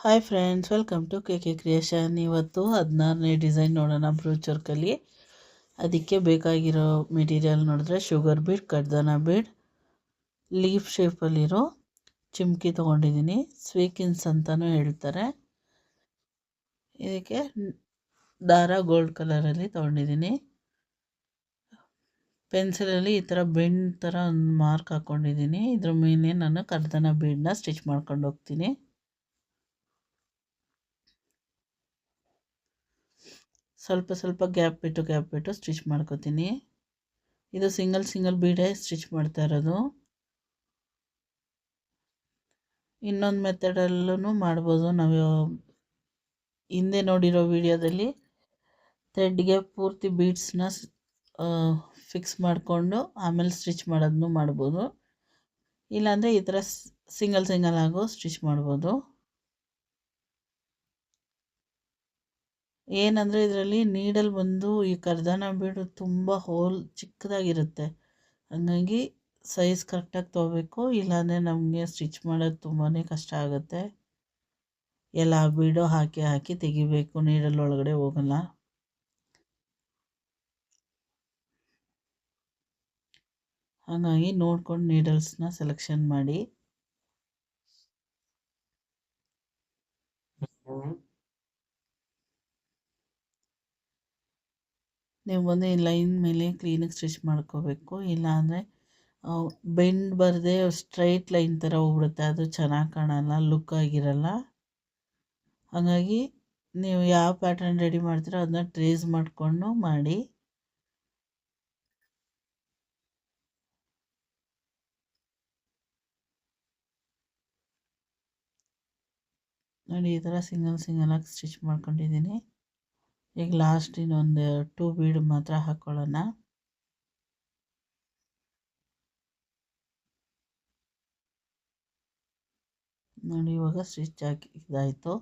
Hi friends, welcome to K creation. ಇವತ್ತು 16ನೇ design ನೋಡೋಣ ಬ್ರೂಚ್ ವರ್ಕಲ್ಲಿ. ಅದಕ್ಕೆ ಬೇಕಾಗಿರೋ ಮೆಟೀರಿಯಲ್ ನೋಡಿದ್ರೆ ಶುಗರ್ ಬೀಡ್, ಕಡ್ದಾನ ಬೀಡ್, ಲೀಫ್ ಶೇಪಲ್ಲಿರೋ ಚಿಮ್ಕಿ ತೊಗೊಂಡಿದ್ದೀನಿ. ಸ್ವೀಕಿನ್ಸ್ ಅಂತಲೂ ಹೇಳ್ತಾರೆ. ಇದಕ್ಕೆ ದಾರ ಗೋಲ್ಡ್ ಕಲರಲ್ಲಿ ತೊಗೊಂಡಿದ್ದೀನಿ. ಪೆನ್ಸಿಲಲ್ಲಿ ಈ ಥರ ಬೆಂಡ್ ಥರ ಒಂದು ಮಾರ್ಕ್ ಹಾಕ್ಕೊಂಡಿದ್ದೀನಿ. ಇದ್ರ ಮೇಲೆ ನಾನು ಕಡ್ದಾನ ಬೀಡನ್ನ ಸ್ಟಿಚ್ ಮಾಡ್ಕೊಂಡು ಹೋಗ್ತೀನಿ. ಸ್ವಲ್ಪ ಸ್ವಲ್ಪ ಗ್ಯಾಪ್ ಬಿಟ್ಟು ಸ್ಟಿಚ್ ಮಾಡ್ಕೋತೀನಿ. ಇದು ಸಿಂಗಲ್ ಬೀಡೇ ಸ್ಟಿಚ್ ಮಾಡ್ತಾ ಇರೋದು. ಇನ್ನೊಂದು ಮೆಥಡಲ್ಲೂ ಮಾಡ್ಬೋದು. ನಾವು ಹಿಂದೆ ನೋಡಿರೋ ವಿಡಿಯೋದಲ್ಲಿ ಥ್ರೆಡ್ಗೆ ಪೂರ್ತಿ ಬೀಡ್ಸ್ನ ಫಿಕ್ಸ್ ಮಾಡಿಕೊಂಡು ಆಮೇಲೆ ಸ್ಟಿಚ್ ಮಾಡೋದನ್ನು ಮಾಡ್ಬೋದು. ಇಲ್ಲಾಂದರೆ ಈ ಥರ ಸಿಂಗಲ್ ಆಗೋ ಸ್ಟಿಚ್ ಮಾಡ್ಬೋದು. ಏನಂದರೆ ಇದರಲ್ಲಿ ನೀಡಲ್ ಬಂದು ಈ ಕರ್ದಾನ ಬೀಡು ತುಂಬ ಹೋಲ್ ಚಿಕ್ಕದಾಗಿರುತ್ತೆ. ಹಾಗಾಗಿ ಸೈಜ್ ಕರೆಕ್ಟಾಗಿ ತೊಗೋಬೇಕು, ಇಲ್ಲಾಂದರೆ ನಮಗೆ ಸ್ಟಿಚ್ ಮಾಡೋದು ತುಂಬಾ ಕಷ್ಟ ಆಗುತ್ತೆ. ಎಲ್ಲ ಬೀಡು ಹಾಕಿ ತೆಗಿಬೇಕು, ನೀಡಲ್ ಒಳಗಡೆ ಹೋಗಲ್ಲ. ಹಾಗಾಗಿ ನೋಡ್ಕೊಂಡು ನೀಡಲ್ಸ್ನ ಸೆಲೆಕ್ಷನ್ ಮಾಡಿ. ನೀವು ಬಂದು ಈ ಲೈನ್ ಮೇಲೆ ಕ್ಲೀನಾಗಿ ಸ್ಟಿಚ್ ಮಾಡ್ಕೋಬೇಕು. ಇಲ್ಲಾಂದರೆ ಬೆಂಡ್ ಬರದೆ ಸ್ಟ್ರೈಟ್ ಲೈನ್ ಥರ ಹೋಗ್ಬಿಡುತ್ತೆ, ಅದು ಚೆನ್ನಾಗಿ ಕಾಣಲ್ಲ, ಲುಕ್ ಆಗಿರಲ್ಲ. ಹಾಗಾಗಿ ನೀವು ಯಾವ ಪ್ಯಾಟರ್ನ್ ರೆಡಿ ಮಾಡ್ತೀರೋ ಅದನ್ನ ಟ್ರೇಸ್ ಮಾಡಿಕೊಂಡು ಮಾಡಿ. ನೋಡಿ, ಈ ಥರ ಸಿಂಗಲಾಗಿ ಸ್ಟಿಚ್ ಮಾಡ್ಕೊಂಡಿದ್ದೀನಿ. ಈಗ ಲಾಸ್ಟ್ ಇನ್ನೊಂದು 2 ಬೀಡ್ ಮಾತ್ರ ಹಾಕ್ಕೊಳ್ಳೋಣ. ನೋಡಿ, ಇವಾಗ ಸ್ಟಿಚ್ ಹಾಕಿ ಇದಾಯಿತು.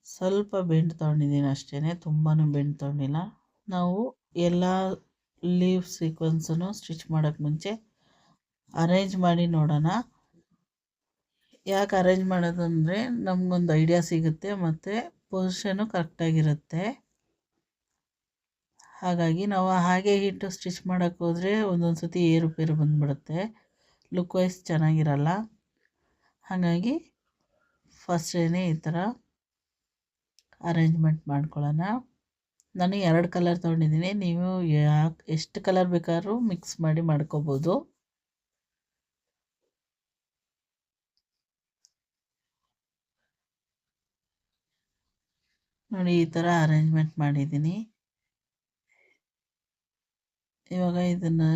ಸ್ವಲ್ಪ ಬೆಂಡ್ ತೊಗೊಂಡಿದ್ದೀನಿ ಅಷ್ಟೇ, ತುಂಬಾ ಬೆಂಡ್ ತೊಗೊಂಡಿಲ್ಲ. ನಾವು ಎಲ್ಲ ಲೀವ್ ಸೀಕ್ವೆನ್ಸನ್ನು ಸ್ಟಿಚ್ ಮಾಡೋಕ್ಕೆ ಮುಂಚೆ ಅರೇಂಜ್ ಮಾಡಿ ನೋಡೋಣ. ಯಾಕೆ ಅರೇಂಜ್ ಮಾಡೋದು ಅಂದರೆ ನಮಗೊಂದು ಐಡಿಯಾ ಸಿಗುತ್ತೆ ಮತ್ತು ಪೊಸಿಷನು ಕರೆಕ್ಟಾಗಿರುತ್ತೆ. ಹಾಗಾಗಿ ನಾವು ಹಾಗೆ ಇಟ್ಟು ಸ್ಟಿಚ್ ಮಾಡೋಕ್ಕೆ ಹೋದರೆ ಒಂದೊಂದು ಸತಿ ಏರುಪೇರು ಬಂದುಬಿಡುತ್ತೆ, ಲುಕ್ ವೈಸ್ ಚೆನ್ನಾಗಿರಲ್ಲ. ಹಾಗಾಗಿ ಫಸ್ಟೇ ಈ ಥರ ಅರೇಂಜ್ಮೆಂಟ್ ಮಾಡ್ಕೊಳ್ಳೋಣ. ನಾನು 2 ಕಲರ್ ತೊಗೊಂಡಿದ್ದೀನಿ. ನೀವು ಎಷ್ಟು ಕಲರ್ ಬೇಕಾದ್ರೂ ಮಿಕ್ಸ್ ಮಾಡಿ ಮಾಡ್ಕೋಬೋದು. ನೋಡಿ, ಈ ಥರ ಅರೇಂಜ್ಮೆಂಟ್ ಮಾಡಿದ್ದೀನಿ. ಇವಾಗ ಇದನ್ನು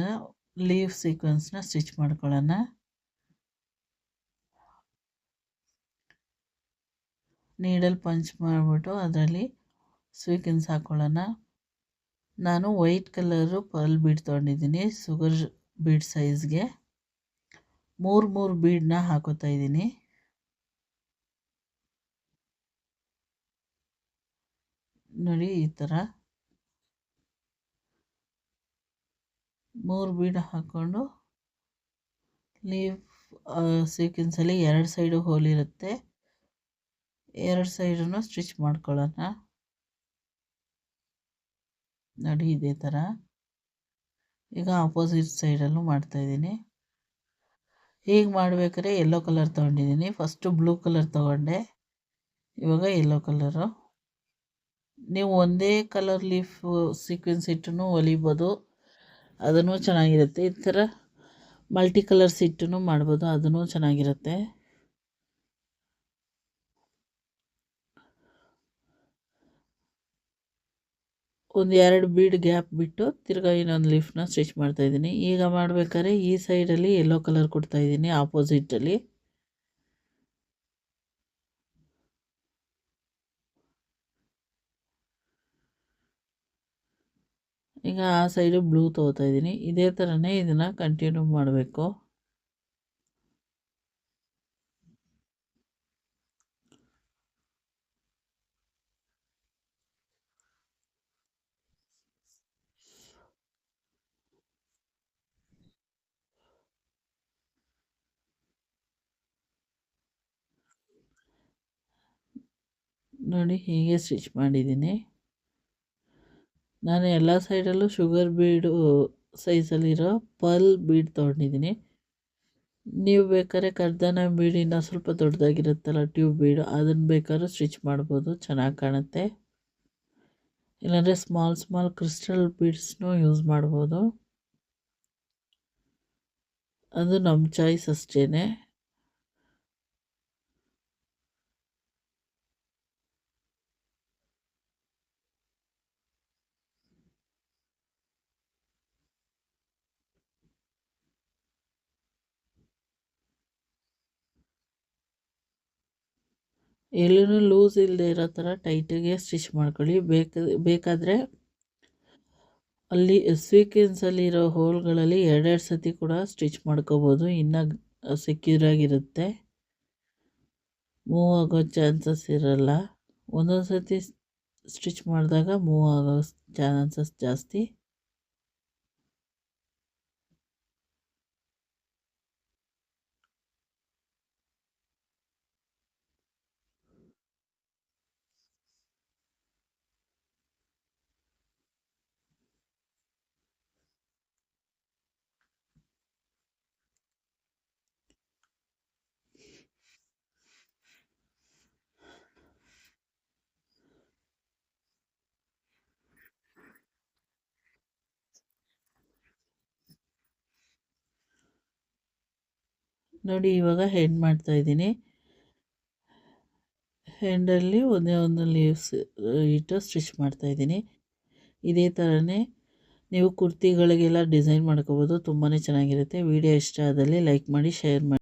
ಲೀವ್ ಸೀಕ್ವೆನ್ಸ್ನ ಸ್ಟಿಚ್ ಮಾಡ್ಕೊಳ್ಳೋಣ. ನೀಡಲ್ ಪಂಚ್ ಮಾಡಿಬಿಟ್ಟು ಅದರಲ್ಲಿ ಸ್ವೀಕೆನ್ಸ್ ಹಾಕ್ಕೊಳ್ಳೋಣ. ನಾನು ವೈಟ್ ಕಲರು ಪರ್ಲ್ ಬೀಡ್ ತೊಗೊಂಡಿದ್ದೀನಿ. ಶುಗರ್ ಬೀಡ್ ಸೈಜ್ಗೆ 3 ಬೀಡನ್ನ ಹಾಕೋತಾ ಇದ್ದೀನಿ. ನೋಡಿ, ಈ ಥರ 3 ಬೀಡ್ ಹಾಕ್ಕೊಂಡು ಲೀವ್ ಸೀಕ್ವೆನ್ಸಲ್ಲಿ 2 ಸೈಡು ಹೋಲ್ ಇರುತ್ತೆ, 2 ಸೈಡನ್ನು ಸ್ಟಿಚ್ ಮಾಡ್ಕೊಳ್ಳೋಣ. ನೋಡಿ, ಇದೇ ಥರ. ಈಗ ಆಪೋಸಿಟ್ ಸೈಡಲ್ಲೂ ಮಾಡ್ತಾಯಿದ್ದೀನಿ. ಹೀಗೆ ಮಾಡಬೇಕಾದ್ರೆ ಯೆಲ್ಲೋ ಕಲರ್ ತೊಗೊಂಡಿದ್ದೀನಿ. ಫಸ್ಟು ಬ್ಲೂ ಕಲರ್ ತೊಗೊಂಡೆ, ಇವಾಗ ಯೆಲ್ಲೋ ಕಲರು. ನೀವು ಒಂದೇ ಕಲರ್ ಲೀಫ್ ಸೀಕ್ವೆನ್ಸ್ ಇಟ್ಟು ಹೊಲಿಬೋದು, ಅದೂ ಚೆನ್ನಾಗಿರುತ್ತೆ. ಈ ಥರ ಮಲ್ಟಿ ಕಲರ್ಸ್ ಇಟ್ಟು ಮಾಡ್ಬೋದು, ಅದೂ ಚೆನ್ನಾಗಿರುತ್ತೆ. ಒಂದು 2 ಬೀಡ್ ಗ್ಯಾಪ್ ಬಿಟ್ಟು ತಿರ್ಗಾ ಇನ್ನೊಂದು ಲೀಫ್ನ ಸ್ಟಿಚ್ ಮಾಡ್ತಾಯಿದ್ದೀನಿ. ಈಗ ಮಾಡಬೇಕಾದ್ರೆ ಈ ಸೈಡಲ್ಲಿ ಯೆಲ್ಲೋ ಕಲರ್ ಕೊಡ್ತಾಯಿದ್ದೀನಿ ಆಪೋಸಿಟಲ್ಲಿ. ಈಗ ಆ ಸೈಡು ಬ್ಲೂ ತೊಗೋತಾ ಇದ್ದೀನಿ. ಇದೇ ಥರನೇ ಇದನ್ನು ಕಂಟಿನ್ಯೂ ಮಾಡಬೇಕು. ನೋಡಿ ಹೀಗೆ ಸ್ಟಿಚ್ ಮಾಡಿದ್ದೀನಿ. ನಾನು ಎಲ್ಲ ಸೈಡಲ್ಲೂ ಶುಗರ್ ಬೀಡು ಸೈಜಲ್ಲಿರೋ ಪರ್ಲ್ ಬೀಡ್ ತೊಗೊಂಡಿದ್ದೀನಿ. ನೀವು ಬೇಕಾದ್ರೆ ಕರ್ದಾನ ಬೀಡಿನ ಸ್ವಲ್ಪ ದೊಡ್ಡದಾಗಿರುತ್ತಲ್ಲ ಟ್ಯೂಬ್ ಬೀಡು, ಅದನ್ನು ಬೇಕಾದ್ರೂ ಸ್ಟಿಚ್ ಮಾಡ್ಬೋದು, ಚೆನ್ನಾಗಿ ಕಾಣುತ್ತೆ. ಇಲ್ಲಾಂದರೆ ಸ್ಮಾಲ್ ಕ್ರಿಸ್ಟಲ್ ಬೀಡ್ಸ್ನೂ ಯೂಸ್ ಮಾಡ್ಬೋದು. ಅದು ನಮ್ಮ ಚಾಯ್ಸ್ ಅಷ್ಟೇ. ಎಲ್ಲೂ ಲೂಸ್ ಇಲ್ಲದೆ ಇರೋ ಥರ ಟೈಟಾಗೆ ಸ್ಟಿಚ್ ಮಾಡ್ಕೊಳ್ಳಿ. ಬೇಕಾದರೆ ಅಲ್ಲಿ ಸೀಕ್ವೆನ್ಸಲ್ಲಿರೋ ಹೋಲ್ಗಳಲ್ಲಿ ಎರಡೆರಡು ಸತಿ ಕೂಡ ಸ್ಟಿಚ್ ಮಾಡ್ಕೋಬೋದು, ಇನ್ನೂ ಸೆಕ್ಯೂರಾಗಿರುತ್ತೆ, ಮೂವ್ ಆಗೋ ಚಾನ್ಸಸ್ ಇರಲ್ಲ. ಒಂದೊಂದು ಸತಿ ಸ್ಟಿಚ್ ಮಾಡಿದಾಗ ಮೂವ್ ಆಗೋ ಚಾನ್ಸಸ್ ಜಾಸ್ತಿ. ನೋಡಿ ಇವಾಗ ಹೆಂಡ್ ಮಾಡ್ತಾಯಿದ್ದೀನಿ. ಹೆಂಡಲ್ಲಿ ಒಂದೇ ಒಂದು ಲೀವ್ಸ್ ಇಟ್ಟು ಸ್ಟಿಚ್ ಮಾಡ್ತಾಯಿದ್ದೀನಿ. ಇದೇ ಥರನೇ ನೀವು ಕುರ್ತಿಗಳಿಗೆಲ್ಲ ಡಿಸೈನ್ ಮಾಡ್ಕೋಬೋದು, ತುಂಬಾ ಚೆನ್ನಾಗಿರುತ್ತೆ. ವಿಡಿಯೋ ಇಷ್ಟ ಆದಲ್ಲಿ ಲೈಕ್ ಮಾಡಿ, ಶೇರ್ ಮಾಡಿ.